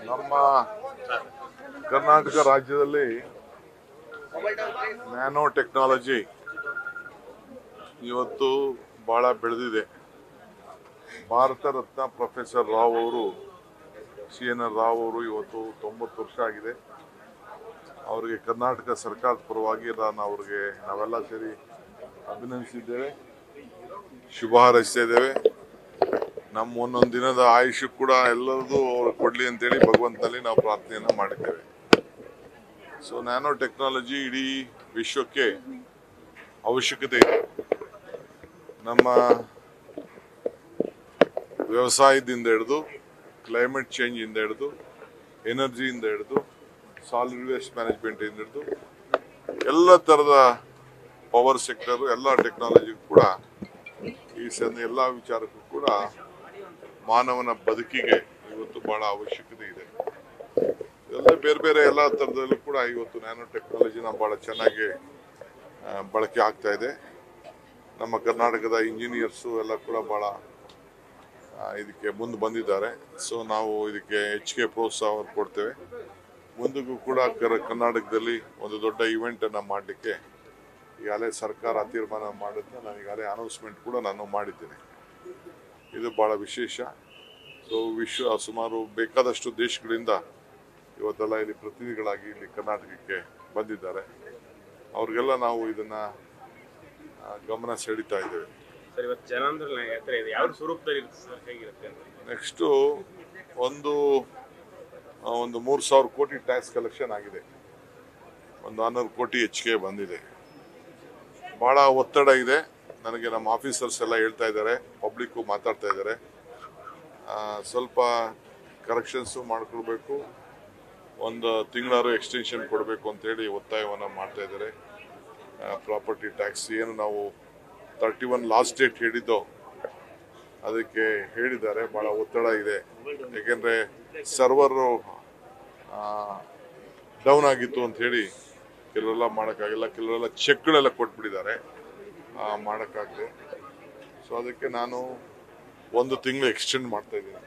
ನಮ್ಮ ಕರ್ನಾಟಕ ರಾಜ್ಯದಲ್ಲಿ nano technology ಇವತ್ತು ಬಹಳ ಬೆಳೆದಿದೆ. ಭಾರತ ರತ್ನ ಪ್ರೊಫೆಸರ್ ರಾವ್ ಅವರು CNR ರಾವ್ ಅವರು ಇವತ್ತು 90 ವರ್ಷ ಆಗಿದೆ. ಅವರಿಗೆ ಕರ್ನಾಟಕ ಸರ್ಕಾರದ ಪರವಾಗಿ ನಾವೆಲ್ಲ ಸೇರಿ ಅಭಿನಂದಿಸಿದ್ದೇವೆ, ಶುಭ ಹಾರೈಸ್ತಾ ಇದ್ದೇವೆ. ನಮ್ಮ ಒಂದೊಂದು ದಿನದ ಆಯುಷ್ ಕೂಡ ಎಲ್ಲರದು ಅವ್ರು ಕೊಡ್ಲಿ ಅಂತೇಳಿ ಭಗವಂತನಲ್ಲಿ ನಾವು ಪ್ರಾರ್ಥನೆಯನ್ನ ಮಾಡಿದ್ದೇವೆ. ಸೊ ನ್ಯಾನೋ ಟೆಕ್ನಾಲಜಿ ಇಡೀ ವಿಶ್ವಕ್ಕೆ ಅವಶ್ಯಕತೆ ಇದೆ. ನಮ್ಮ ವ್ಯವಸಾಯದಿಂದ ಹಿಡಿದು, ಕ್ಲೈಮೇಟ್ ಚೇಂಜ್ ಇಂದ ಹಿಡಿದು, ಎನರ್ಜಿಯಿಂದ ಹಿಡಿದು, ಸಾಲಿಡ್ ವೇಸ್ಟ್ ಮ್ಯಾನೇಜ್ಮೆಂಟ್ ಇಂದ ಹಿಡಿದು ಎಲ್ಲ ತರದ ಪವರ್ ಸೆಕ್ಟರ್ ಎಲ್ಲ ಟೆಕ್ನಾಲಜಿ ಕೂಡ ಎಲ್ಲ ವಿಚಾರಕ್ಕೂ ಕೂಡ ಮಾನವನ ಬದುಕಿಗೆ ಇವತ್ತು ಬಹಳ ಅವಶ್ಯಕತೆ ಇದೆ. ಎಲ್ಲ ಬೇರೆ ಬೇರೆ ಎಲ್ಲ ತರದಲ್ಲೂ ಕೂಡ ಇವತ್ತು ನ್ಯಾನೋ ಟೆಕ್ನಾಲಜಿನ ಬಹಳ ಚೆನ್ನಾಗಿ ಬಳಕೆ ಆಗ್ತಾ ಇದೆ. ನಮ್ಮ ಕರ್ನಾಟಕದ ಇಂಜಿನಿಯರ್ಸು ಎಲ್ಲ ಕೂಡ ಬಹಳ ಇದಕ್ಕೆ ಮುಂದೆ ಬಂದಿದ್ದಾರೆ. ಸೊ ನಾವು ಇದಕ್ಕೆ ಹೆಚ್ಚಿಗೆ ಪ್ರೋತ್ಸಾಹ ಕೊಡ್ತೇವೆ. ಮುಂದಕ್ಕೂ ಕೂಡ ಕರ್ನಾಟಕದಲ್ಲಿ ಒಂದು ದೊಡ್ಡ ಇವೆಂಟ್ ಅನ್ನ ಮಾಡಲಿಕ್ಕೆ ಈಗಾಗಲೇ ಸರ್ಕಾರ ತೀರ್ಮಾನ ಮಾಡಿದ್ನ ನಾನು ಈಗಾಗಲೇ ಅನೌನ್ಸ್ಮೆಂಟ್ ಕೂಡ ನಾನು ಮಾಡಿದ್ದೇನೆ. ಇದು ಬಹಳ ವಿಶೇಷ. ಸೊ ಸುಮಾರು ಬೇಕಾದಷ್ಟು ದೇಶಗಳಿಂದ ಇವತ್ತೆಲ್ಲ ಇಲ್ಲಿ ಪ್ರತಿನಿಧಿಗಳಾಗಿ ಇಲ್ಲಿ ಕರ್ನಾಟಕಕ್ಕೆ ಬಂದಿದ್ದಾರೆ. ಅವ್ರಿಗೆಲ್ಲ ನಾವು ಇದನ್ನ ಗಮನ ಸೆಳೀತಾ ಇದ್ದೇವೆ. ನೆಕ್ಸ್ಟ್ ಒಂದು 3,000 ಕೋಟಿ ಟ್ಯಾಕ್ಸ್ ಕಲೆಕ್ಷನ್ ಆಗಿದೆ. ಒಂದು 400 ಕೋಟಿ ಹೆಚ್ಚಿಗೆ ಬಂದಿದೆ. ಬಹಳ ಒತ್ತಡ ಇದೆ. ನನಗೆ ನಮ್ಮ ಆಫೀಸರ್ಸ್ ಎಲ್ಲ ಹೇಳ್ತಾ ಇದ್ದಾರೆ, ಪಬ್ಲಿಕ್ಕು ಮಾತಾಡ್ತಾ ಇದ್ದಾರೆ, ಸ್ವಲ್ಪ ಕರೆಕ್ಷನ್ಸು ಮಾಡ್ಕೊಳ್ಬೇಕು, ಒಂದು ತಿಂಗಳಾರು ಎಕ್ಸ್ಟೆನ್ಷನ್ ಕೊಡಬೇಕು ಅಂತೇಳಿ ಒತ್ತಾಯವನ್ನು ಮಾಡ್ತಾ ಇದ್ದಾರೆ. ಪ್ರಾಪರ್ಟಿ ಟ್ಯಾಕ್ಸ್ ಏನು ನಾವು 31 ಲಾಸ್ಟ್ ಡೇಟ್ ಹೇಳಿದ್ದೋ ಅದಕ್ಕೆ ಹೇಳಿದ್ದಾರೆ. ಬಹಳ ಒತ್ತಡ ಇದೆ. ಯಾಕೆಂದರೆ ಸರ್ವರು ಡೌನ್ ಆಗಿತ್ತು ಅಂತ ಹೇಳಿ ಕೆಲವೆಲ್ಲ ಮಾಡೋಕ್ಕಾಗಿಲ್ಲ. ಕೆಲವೆಲ್ಲ ಚೆಕ್ಗಳೆಲ್ಲ ಕೊಟ್ಬಿಟ್ಟಿದ್ದಾರೆ, ಮಾಡೋಕ್ಕಾಗದೆ. ಸೊ ಅದಕ್ಕೆ ನಾನು 1 ತಿಂಗಳು ಎಕ್ಸ್ಟೆಂಡ್ ಮಾಡ್ತಾ ಇದ್ದೀನಿ.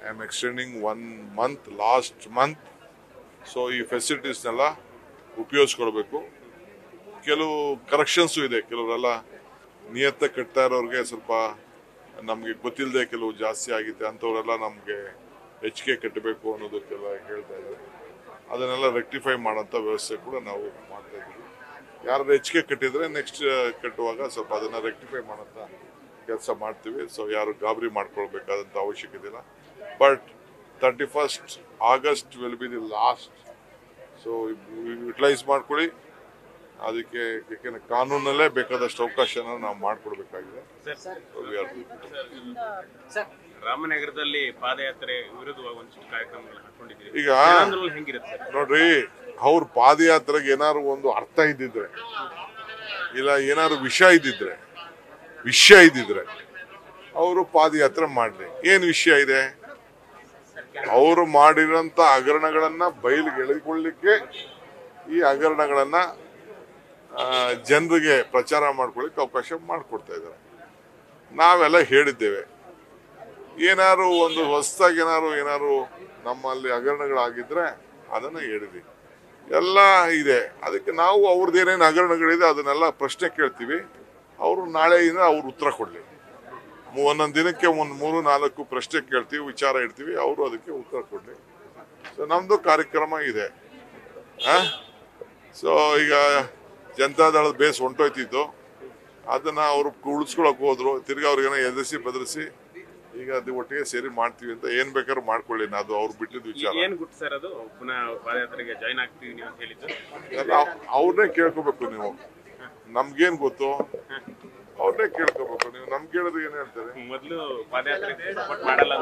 I am extending 1 month, last month. So ಈ ಫೆಸಿಲಿಟೀಸ್ನೆಲ್ಲ ಉಪಯೋಗಿಸ್ಕೊಳ್ಬೇಕು. ಕೆಲವು ಕರೆಕ್ಷನ್ಸು ಇದೆ. ಕೆಲವರೆಲ್ಲ ನಿಯತ್ತ ಕಟ್ತಾ ಇರೋರಿಗೆ ಸ್ವಲ್ಪ ನಮಗೆ ಗೊತ್ತಿಲ್ಲದೆ ಕೆಲವು ಜಾಸ್ತಿ ಆಗಿದೆ, ಅಂಥವರೆಲ್ಲ ನಮಗೆ ಹೆಚ್ಚಿಗೆ ಕಟ್ಟಬೇಕು ಅನ್ನೋದಕ್ಕೆಲ್ಲ ಹೇಳ್ತಾ ಇದ್ದಾರೆ. ಅದನ್ನೆಲ್ಲ ರೆಕ್ಟಿಫೈ ಮಾಡೋಂಥ ವ್ಯವಸ್ಥೆ ಕೂಡ ನಾವು ಮಾಡ್ತಾ ಇದ್ದೀವಿ. ಯಾರು ಹೆಚ್ಚಿಗೆ ಕಟ್ಟಿದ್ರೆ ನೆಕ್ಸ್ಟ್ ಕಟ್ಟುವಾಗ ಸ್ವಲ್ಪ ಅದನ್ನು ರೆಕ್ಟಿಫೈ ಮಾಡೋಂಥ ಕೆಲಸ ಮಾಡ್ತೀವಿ. ಸೊ ಯಾರು ಗಾಬರಿ ಮಾಡ್ಕೊಳ್ಬೇಕಾದಂಥ ಅವಶ್ಯಕತೆ ಇಲ್ಲ. But 31st August will be the last. So utilise ಮಾಡ್ಕೊಳ್ಳಿ. ಅದಕ್ಕೆ ಯಾಕೆಂದ್ರೆ ಕಾನೂನಲ್ಲೇ ಬೇಕಾದಷ್ಟು ಅವಕಾಶನ ನಾವು ಮಾಡಿಕೊಡ್ಬೇಕಾಗಿದೆ. ರಾಮನಗರದಲ್ಲಿ ಪಾದಯಾತ್ರೆ ವಿರುದ್ಧವಾಗಿ ಒಂದಿಷ್ಟು ಕಾರ್ಯಕ್ರಮಗಳು ಹಾಕೊಂಡಿದ್ದೀರಿ. ಈಗ ನೋಡ್ರಿ, ಅವ್ರ ಪಾದಯಾತ್ರೆಗೆ ಏನಾದ್ರು ಒಂದು ಅರ್ಥ ಇದ್ದಿದ್ರೆ, ಇಲ್ಲ ಏನಾದ್ರು ವಿಷಯ ಇದ್ದಿದ್ರೆ ಅವರು ಪಾದಯಾತ್ರೆ ಮಾಡ್ಲಿ. ಏನ್ ವಿಷಯ ಇದೆ? ಅವರು ಮಾಡಿರೋಂಥ ಹಗರಣಗಳನ್ನ ಬಯಲಿಗೆ ಎಳೆದುಕೊಳ್ಳಿಕ್ಕೆ, ಈ ಹಗರಣಗಳನ್ನ ಜನರಿಗೆ ಪ್ರಚಾರ ಮಾಡ್ಕೊಳ್ಳಿಕ್ಕೆ ಅವಕಾಶ ಮಾಡಿಕೊಡ್ತಾ ಇದ್ದಾರೆ. ನಾವೆಲ್ಲ ಹೇಳಿದ್ದೇವೆ, ಏನಾದ್ರು ಒಂದು ಹೊಸದಾಗಿ ಏನಾದ್ರು ನಮ್ಮಲ್ಲಿ ಹಗರಣಗಳಾಗಿದ್ರೆ ಅದನ್ನ ಹೇಳಿದ್ವಿ. ಎಲ್ಲ ಇದೆ. ಅದಕ್ಕೆ ನಾವು ಅವ್ರದ್ದು ಏನೇನು ಹಗರಣಗಳಿದೆ ಅದನ್ನೆಲ್ಲ ಪ್ರಶ್ನೆ ಕೇಳ್ತೀವಿ. ಅವರು ನಾಳೆಯಿಂದ ಅವ್ರು ಉತ್ತರ ಕೊಡ್ಲಿ. ಒಂದೊಂದು ದಿನಕ್ಕೆ 3-4 ಪ್ರಶ್ನೆ ಕೇಳ್ತೀವಿ, ವಿಚಾರ ಇಡ್ತೀವಿ, ಅವರು ಅದಕ್ಕೆ ಉತ್ತರ ಕೊಡ್ಲಿ. ಸೊ ನಮ್ದು ಕಾರ್ಯಕ್ರಮ ಇದೆ. ಸೊ ಈಗ ಜನತಾದಳದ ಬೇಸ್ ಹೊಂಟೋಯ್ತಿದ್ದು, ಅದನ್ನ ಅವರು ಉಳಿಸ್ಕೊಳಕ್ ಹೋದ್ರು. ತಿರ್ಗಿ ಅವ್ರಿಗೇನೋ ಎದುರಿಸಿ ಬೆದರಿಸಿ ಈಗ ಅದು ಒಟ್ಟಿಗೆ ಸೇರಿ ಮಾಡ್ತೀವಿ ಅಂತ ಏನ್ ಬೇಕಾದ್ರೂ ಮಾಡ್ಕೊಳ್ಳಿ. ಅದು ಅವ್ರು ಬಿಟ್ಟಿದ್ ವಿಚಾರ. ಅವ್ರನ್ನೇ ಕೇಳ್ಕೋಬೇಕು ನೀವು. ನಮ್ಗೇನ್ ಗೊತ್ತು? ಅವ್ರನ್ನೇ ಕೇಳ್ಕೋಬೇಕು ನೀವು. ನಮ್ಗೆ ಕೇಳಿದ್ರೆ ಏನ್ ಹೇಳ್ತಾರೆ? ಮೊದಲು ಪಾದಯಾತ್ರೆ ಮಾಡಲ್ಲ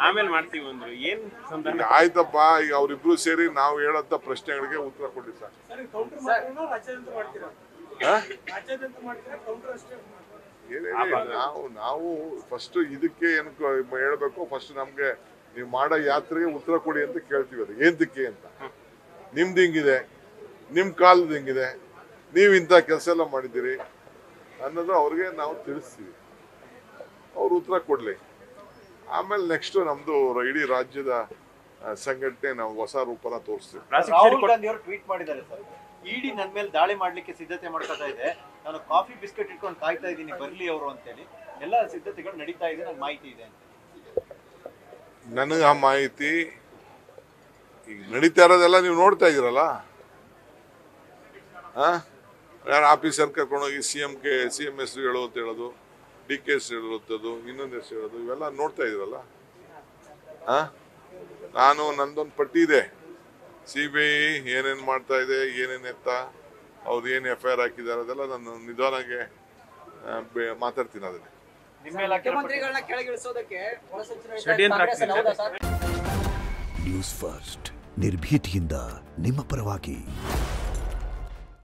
ಆಮೇಲೆ ಮಾಡ್ತೀವಿ ಅಂದ್ರು. ಏನ್ ಆಯ್ತಪ್ಪ, ಈಗ ಅವ್ರಿಬ್ರು ಸೇರಿ ನಾವು ಹೇಳಂತ ಪ್ರಶ್ನೆಗಳಿಗೆ ಉತ್ತರ ಕೊಡಿ ಸರ್. ನಾವು ಫಸ್ಟ್ ಇದಕ್ಕೆ ಏನು ಹೇಳ್ಬೇಕು? ಫಸ್ಟ್ ನಮ್ಗೆ ನೀವು ಮಾಡೋ ಯಾತ್ರೆಗೆ ಉತ್ತರ ಕೊಡಿ ಅಂತ ಕೇಳ್ತೀವಿ. ಅದು ಏಂತಕ್ಕೆ ಅಂತ. ನಿಮ್ದು ಹಿಂಗಿದೆ, ನಿಮ್ ಕಾಲದ ಹಿಂಗಿದೆ, ನೀವು ಇಂಥ ಕೆಲಸ ಎಲ್ಲ ಮಾಡಿದ್ದೀರಿ ಅನ್ನೋದು ಅವ್ರಿಗೆ ನಾವು ತಿಳಿಸ್ತೀವಿ. ಅವ್ರು ಉತ್ತರ ಕೊಡ್ಲಿ. ಆಮೇಲೆ ನೆಕ್ಸ್ಟ್ ನಮ್ದು ಇಡೀ ರಾಜ್ಯದ ಸಂಘಟನೆ ನಾವು ಹೊಸ ರೂಪನ ತೋರಿಸ್ತೀವಿ. ರಾಹುಲ್ ಗಾಂಧಿ ಅವರು ಟ್ವೀಟ್ ಮಾಡಿದ್ದಾರೆ ಸರ್, ಇಡಿ ನನ್ನ ಮೇಲೆ ದಾಳಿ ಮಾಡ್ಲಿಕ್ಕೆ ಸಿದ್ಧತೆ ಮಾಡ್ಕೊತಾ ಇದೆ, ನಾನು ಕಾಫಿ ಬಿಸ್ಕೆಟ್ ಇಟ್ಕೊಂಡು ಕಾಯ್ತಾ ಇದ್ದೀನಿ ಬರ್ಲಿ ಅವರು ಅಂತೇಳಿ, ಎಲ್ಲ ಸಿದ್ಧತೆಗಳು ನಡೀತಾ ಇದೆ, ನನಗೆ ಮಾಹಿತಿ ಇದೆ ಅಂತ. ನನಗೆ ಆ ಮಾಹಿತಿ ಈಗ ನಡೀತಾ ಇರೋದೆಲ್ಲ ನೀವು ನೋಡ್ತಾ ಇದ್ದೀರಲ್ಲ. ಯಾರು ಆಫೀಸರ್ ಕರ್ಕೊಂಡೋಗಿ ಸಿ ಎಂ ಹೆಸರು ಹೇಳು ಅಂತ ಹೇಳೋದು, ಡಿ ಕೆ ಹೆಸರು ಹೇಳುತ್ತದು, ಇನ್ನೊಂದು ಹೆಸರು ಹೇಳೋದು, ಇವೆಲ್ಲ ನೋಡ್ತಾ ಇದ್ದೀರಲ್ಲ. ನಾನು ನಂದೊಂದು ಪಟ್ಟಿ ಇದೆ, CBI ಏನೇನು ಮಾಡ್ತಾ ಇದೆ, ಏನೇನು ಎತ್ತ, ಅವ್ರು ಏನು FIR ಹಾಕಿದ್ದಾರೆ ಅದೆಲ್ಲ ನಾನು ನಿಧಾನಕ್ಕೆ ಮಾತಾಡ್ತೀನಿ. ಅದನ್ನೇ ಮುಖ್ಯಮಂತ್ರಿಗಳನ್ನ ಕೆಳಗಿಳಿಸೋದಕ್ಕೆ ನ್ಯೂಸ್ ಫಸ್ಟ್ ನಿರ್ಭೀತಿಯಿಂದ ನಿಮ್ಮ ಪರವಾಗಿ.